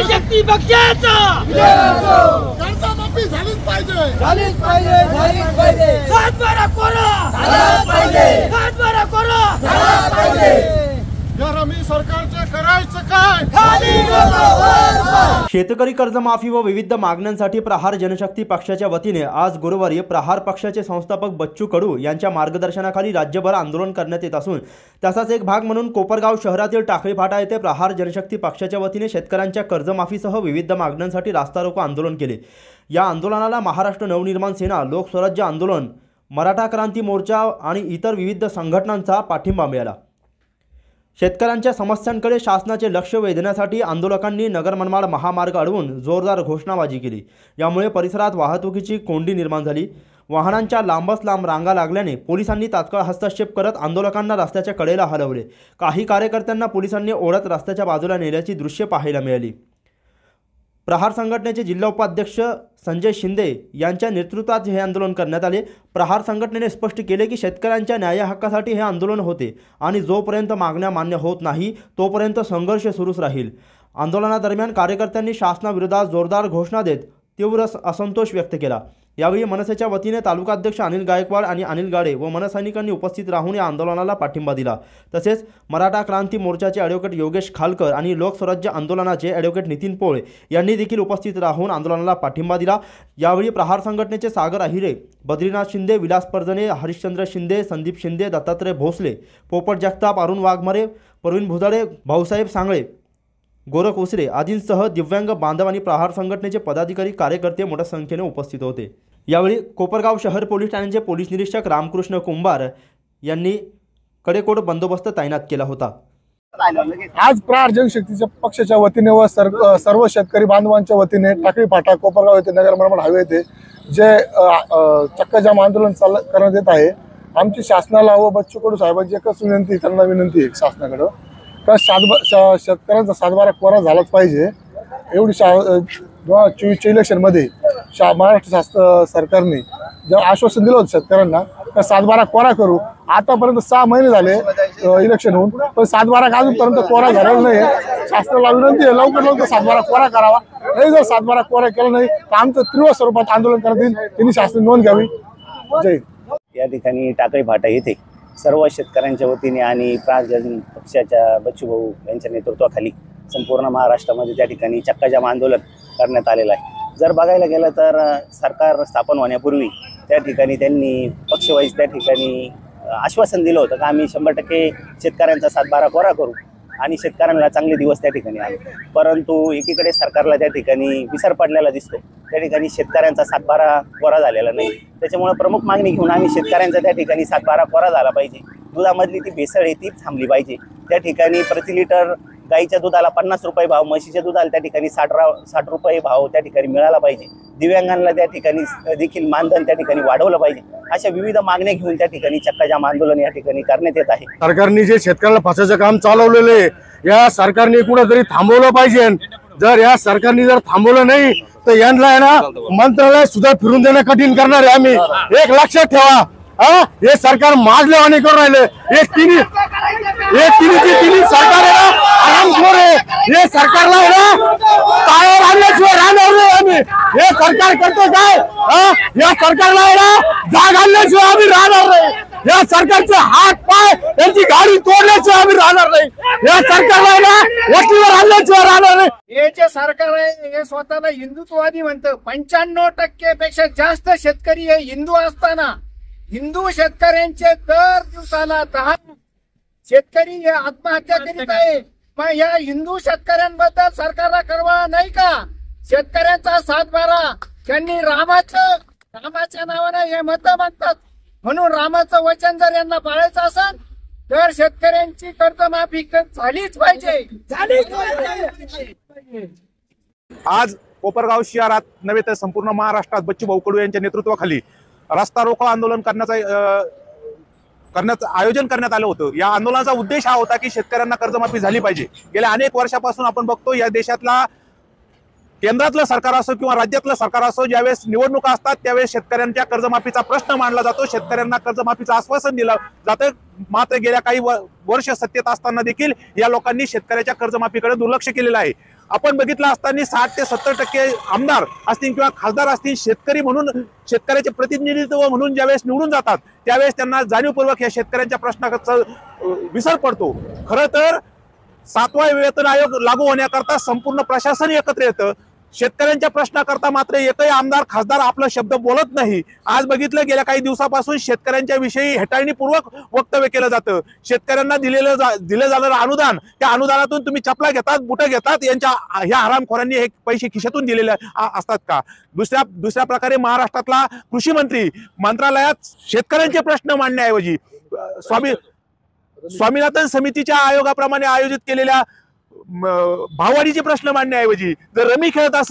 जनशक्ती पक्षाचा कर्जमाफी झालीच पाहिजे, झालीच पाहिजे, झालीच पाहिजे. 7/12 कोरा झालाच पाहिजे, 7/12 कोरा झालाच पाहिजे. गरमी सरकारचे करायचं काय? खाली डोकं वर पाय. शेतकरी कर्जमाफी व विविध मागण्यांसाठी प्रहार जनशक्ती पक्षाच्या वतीने आज गुरुवारी प्रहार पक्षाचे संस्थापक बच्चू कडू यांच्या मार्गदर्शनाखाली राज्यभर आंदोलन करण्यात येत असून त्याचाच एक भाग म्हणून कोपरगाव शहरातील टाकळी फाटा येथे प्रहार जनशक्ती पक्षाच्या वतीने शेतकऱ्यांच्या कर्जमाफीसह विविध मागण्यांसाठी रास्ता रोको आंदोलन केले। या आंदोलनाला महाराष्ट्र नवनिर्माण सेना, लोकस्वराज्य आंदोलन, मराठा क्रांती मोर्चा आणि इतर विविध संघटनांचा पाठिंबा मिळाला। शेतकऱ्यांच्या समस्यांकडे शासनाचे लक्ष वेधण्यासाठी आंदोलकांनी नगर मनमाड महामार्ग अडवून जोरदार घोषणाबाजी केली। यामुळे परिसरात वाहतुकीची कोंडी निर्माण झाली। वाहनांच्या लांबच लांब रांगा लागल्याने पोलिसांनी तात्काळ हस्तक्षेप करत आंदोलकांना रस्त्याच्या कडेला हलवले। काही कार्यकर्त्यांना पोलिसांनी ओढत रस्त्याच्या बाजूला नेल्याची दृश्ये पाहायला मिळाली। प्रहार संघटनेचे जिल्हा उपाध्यक्ष संजय शिंदे यांच्या नेतृत्वात हे आंदोलन करण्यात आले। प्रहार संघटनेने स्पष्ट केले की शेतकऱ्यांच्या न्याय हक्कासाठी हे आंदोलन होते आणि जोपर्यंत मागण्या मान्य होत नाही तोपर्यंत संघर्ष सुरूच राहील। आंदोलनादरम्यान कार्यकर्त्यांनी शासनाविरोधात जोरदार घोषणा देत तीव्र असंतोष व्यक्त केला। यावेळी मनसेच्या वतीने तालुकाध्यक्ष अनिल गायकवाड आणि अनिल गाडे व मनसैनिकांनी उपस्थित राहून या आंदोलनाला पाठिंबा दिला। तसेच मराठा क्रांती मोर्चाचे ॲडव्होकेट योगेश खालकर आणि लोकस्वराज्य आंदोलनाचे ॲडव्होकेट नितीन पोळ यांनी देखील उपस्थित राहून आंदोलनाला पाठिंबा दिला। यावेळी प्रहार संघटनेचे सागर अहिरे, बद्रीनाथ शिंदे, विलास परजने, हरिश्चंद्र शिंदे, संदीप शिंदे, दत्तात्रय भोसले, पोपट जगताप, अरुण वाघमारे, प्रवीण भुजाडे, भाऊसाहेब सांगळे, गोरख उसरे आदींसह दिव्यांग बांधव आणि प्रहार संघटनेचे पदाधिकारी कार्यकर्ते मोठ्या संख्येने उपस्थित होते। यावेळी कोपरगाव शहर पोलीस ठाण्याचे पोलीस निरीक्षक रामकृष्ण कुंभार यांनी कडेकोट बंदोबस्त तैनात केला होता। आज प्रहार जनशक्तीच्या पक्षाच्या वतीने व सर्व शेतकरी बांधवांच्या वतीने टाकळी फाटा कोपरगाव येथे नगर मनमाड हायवे येथे जे चक्काजाम आंदोलन करण्यात येत आहे। आमची शासनाला व बच्चू कडू साहेबांची एकच विनंती, त्यांना विनंती आहे शासनाकडे का शेतकऱ्यांचा 7/12 कोरा झालाच पाहिजे। एवढी 2024 इलेक्शनमध्ये महाराष्ट्र सरकारने जेव्हा आश्वासन दिलं होतं शेतकऱ्यांना का 7/12 कोरा करू, आतापर्यंत 6 महिने झाले इलेक्शन होऊन, पण 7/12 अजूनपर्यंत कोरा झालेला नाही। शासनाला विनंती आहे लवकर लवकर 7/12 कोरा करावा, नाही जर 7/12 कोरा केला नाही तर आमचं तीव्र स्वरूपात आंदोलन करण्यात येईल, त्यांनी शासन नोंद घ्यावी। जय। या ठिकाणी टाकळी फाटा येथे सर्व शेतकऱ्यांच्या वतीने आणि प्रहार पक्षाच्या बच्चू भाऊ यांच्या नेतृत्वाखाली संपूर्ण महाराष्ट्रामध्ये त्या ठिकाणी चक्काजाम आंदोलन करण्यात आलेलं आहे। जर बघायला गेलं तर सरकार स्थापन होण्यापूर्वी त्या ठिकाणी त्यांनी पक्षवाईज त्या ठिकाणी आश्वासन दिलं होतं का आम्ही 100% शेतकऱ्यांचा 7/12 कोरा करू आणि शेतकऱ्यांना चांगले दिवस त्या ठिकाणी आले। परंतु एकीकडे सरकारला त्या ठिकाणी विसर पडलेला दिसतो, त्या ठिकाणी शेतकऱ्यांचा 7/12 कोरा झालेला नाही। त्याच्यामुळे प्रमुख मागणी घेऊन आम्ही शेतकऱ्यांचा त्या ठिकाणी 7/12 कोरा झाला पाहिजे। दुधामधली ती भेसळ आहे ती थांबली पाहिजे। त्या ठिकाणी प्रति लिटर गाईच्या दुधाला 50 रुपये भाव, म्हशीच्या दुधाला त्या ठिकाणी 60 रुपये भाव त्या ठिकाणी मिळाला पाहिजे। दिव्यांगांना त्या ठिकाणी देखील मानधन त्या ठिकाणी वाढवलं पाहिजे। अशा विविध मागण्या घेऊन त्या ठिकाणी चक्काजाम आंदोलन या ठिकाणी करण्यात येत आहे। सरकारने जे शेतकऱ्याला फसायचं काम चालवलेलं आहे, या सरकारने कुठेतरी थांबवलं पाहिजे। जर या सरकारने जर थांबवलं नाही तर यांना आहे ना मंत्रालय सुद्धा फिरून देणं कठीण करणार आहे आम्ही। एक लक्षात ठेवा, हे सरकार माजलेवाणी करून राहिले। हे तिन्ही सरकार आहे ना आरामखोर आहे। हे सरकारला आहे ना पायावर आणल्याशिवाय राहणार नाही आम्ही। हे सरकार करतो काय? या सरकारला आहे ना जाग आणल्याशिवाय आम्ही राहणार नाही। या सरकारचे हात पाय यांची गाडी तोडल्याशिवाय आम्ही राहणार नाही। या सरकारला आहे ना वस्तीवर आणल्याशिवाय राहणार नाही। हे जे सरकार आहे हे स्वतःला हिंदुत्ववादी म्हणतं। 95% पेक्षा जास्त शेतकरी हे हिंदू असताना हिंदू शेतकऱ्यांचे दर दिवसाला 10 शेतकरी हे आत्महत्या करीत आहे। मग या हिंदू शेतकऱ्यांबद्दल सरकारला कळवा नाही का? शेतकऱ्यांचा 7/12 त्यांनी रामाच्या नावाने हे मत मागतात, म्हणून रामाचं वचन जर यांना पाळायचं असेल तर शेतकऱ्यांची कर्जमाफी झालीच पाहिजे, झालीच पाहिजे। आज कोपरगाव शहरात नव्हे तर संपूर्ण महाराष्ट्रात बच्चू भाऊ कडू यांच्या नेतृत्वाखाली रस्ता रोको आंदोलन करण्याचं आयोजन करण्यात आलं होतं। या आंदोलनाचा उद्देश हा होता की शेतकऱ्यांना कर्जमाफी झाली पाहिजे। गेल्या अनेक वर्षापासून आपण बघतो या देशातला केंद्रातलं सरकार असो किंवा राज्यातलं सरकार असो, ज्यावेळेस निवडणुका असतात त्यावेळेस शेतकऱ्यांच्या कर्जमाफीचा प्रश्न मांडला जातो, शेतकऱ्यांना कर्जमाफीचं आश्वासन दिलं जातं। मात्र गेल्या काही वर्ष सत्तेत असताना देखील या लोकांनी शेतकऱ्याच्या कर्जमाफीकडे दुर्लक्ष केलेलं आहे आपण बघितलं असताना 60 ते 70% आमदार असतील किंवा खासदार असतील शेतकरी म्हणून, शेतकऱ्याचे प्रतिनिधित्व म्हणून ज्यावेळेस निवडून जातात त्यावेळेस त्यांना जाणीवपूर्वक या शेतकऱ्यांच्या प्रश्नाचा विसर पडतो. खरं तर 7वा वेतन आयोग लागू होण्याकरता संपूर्ण प्रशासन एकत्र येतं. शेतकऱ्यांच्या प्रश्नाकरता मात्र एकही आमदार खासदार आपला शब्द बोलत नाही. आज बघितलं गेल्या काही दिवसापासून शेतकऱ्यांच्या विषयी हेटाळणीपूर्वक वक्तव्य केलं जातं. शेतकऱ्यांना दिलं जाणारं अनुदान, त्या अनुदानातून तुम्ही चपला घेतात, बुटं घेतात, यांच्या ह्या हरामखोरांनी हे पैसे खिशातून दिलेले असतात का? दुसऱ्या प्रकारे महाराष्ट्रातला कृषी मंत्री मंत्रालयात शेतकऱ्यांचे प्रश्न मांडण्याऐवजी स्वामीनाथन समितीच्या आयोगाप्रमाणे आयोजित केलेल्या भाववाढीचे प्रश्न मांडण्याऐवजी जर रमी खेळत असेल